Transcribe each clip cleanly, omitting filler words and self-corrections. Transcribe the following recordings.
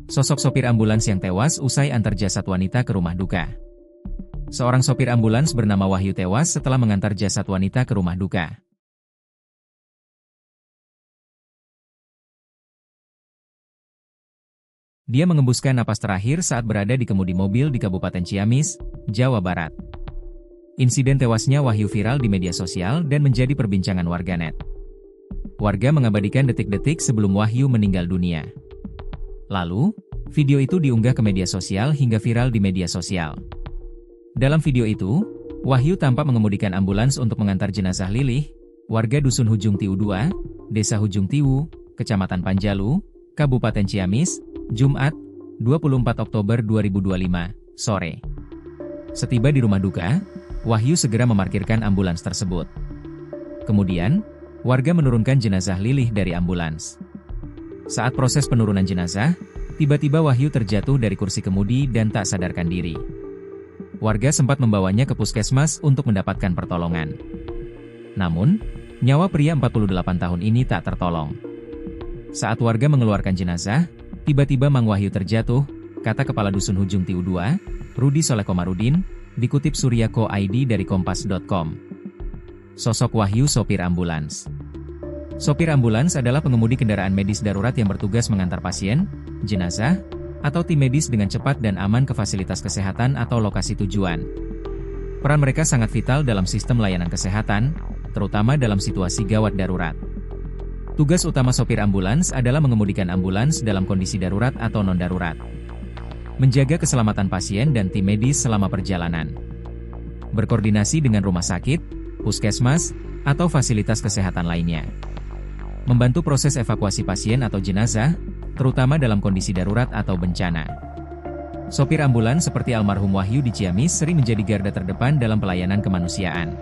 Sosok sopir ambulans yang tewas usai antar jasad wanita ke rumah duka. Seorang sopir ambulans bernama Wahyu tewas setelah mengantar jasad wanita ke rumah duka. Dia mengembuskan napas terakhir saat berada di kemudi mobil di Kabupaten Ciamis, Jawa Barat. Insiden tewasnya Wahyu viral di media sosial dan menjadi perbincangan warganet. Warga mengabadikan detik-detik sebelum Wahyu meninggal dunia. Lalu, video itu diunggah ke media sosial hingga viral di media sosial. Dalam video itu, Wahyu tampak mengemudikan ambulans untuk mengantar jenazah Lilih, warga Dusun Hujung Tiwu 2, Desa Hujung Tiwu, Kecamatan Panjalu, Kabupaten Ciamis, Jumat, 24 Oktober 2025, sore. Setiba di rumah duka, Wahyu segera memarkirkan ambulans tersebut. Kemudian, warga menurunkan jenazah Lilih dari ambulans. Saat proses penurunan jenazah, tiba-tiba Wahyu terjatuh dari kursi kemudi dan tak sadarkan diri. Warga sempat membawanya ke puskesmas untuk mendapatkan pertolongan. Namun, nyawa pria 48 tahun ini tak tertolong. Saat warga mengeluarkan jenazah, tiba-tiba Mang Wahyu terjatuh, kata Kepala Dusun Hujung Tiwu 2, Rudi Soleh Komarudin, dikutip Suryako ID dari Kompas.com. Sosok Wahyu sopir ambulans. Sopir ambulans adalah pengemudi kendaraan medis darurat yang bertugas mengantar pasien, jenazah, atau tim medis dengan cepat dan aman ke fasilitas kesehatan atau lokasi tujuan. Peran mereka sangat vital dalam sistem layanan kesehatan, terutama dalam situasi gawat darurat. Tugas utama sopir ambulans adalah mengemudikan ambulans dalam kondisi darurat atau non-darurat. Menjaga keselamatan pasien dan tim medis selama perjalanan. Berkoordinasi dengan rumah sakit, puskesmas, atau fasilitas kesehatan lainnya. Membantu proses evakuasi pasien atau jenazah, terutama dalam kondisi darurat atau bencana. Sopir ambulans seperti almarhum Wahyu di Ciamis sering menjadi garda terdepan dalam pelayanan kemanusiaan.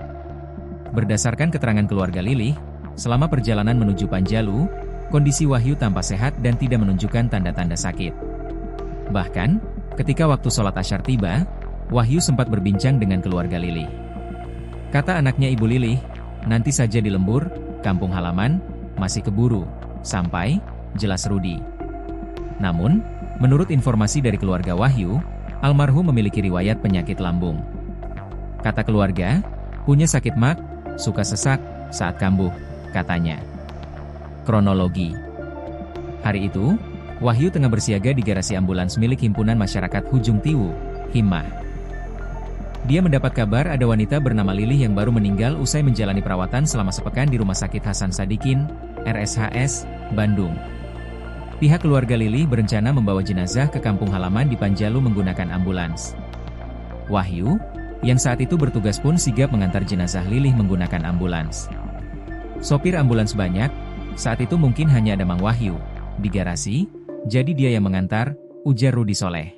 Berdasarkan keterangan keluarga Lilih, selama perjalanan menuju Panjalu, kondisi Wahyu tampak sehat dan tidak menunjukkan tanda-tanda sakit. Bahkan, ketika waktu sholat Asyar tiba, Wahyu sempat berbincang dengan keluarga Lilih. Kata anaknya Ibu Lilih, nanti saja di lembur, kampung halaman, masih keburu, sampai, jelas Rudi. Namun, menurut informasi dari keluarga Wahyu, almarhum memiliki riwayat penyakit lambung. Kata keluarga, punya sakit mak, suka sesak, saat kambuh, katanya. Kronologi. Hari itu, Wahyu tengah bersiaga di garasi ambulans milik Himpunan Masyarakat Hujung Tiwu, Himmah. Dia mendapat kabar ada wanita bernama Lilih yang baru meninggal usai menjalani perawatan selama sepekan di Rumah Sakit Hasan Sadikin, RSHS, Bandung. Pihak keluarga Lilih berencana membawa jenazah ke kampung halaman di Panjalu menggunakan ambulans. Wahyu, yang saat itu bertugas pun sigap mengantar jenazah Lilih menggunakan ambulans. Sopir ambulans banyak, saat itu mungkin hanya ada Mang Wahyu di garasi, jadi dia yang mengantar, ujar Rudi Soleh.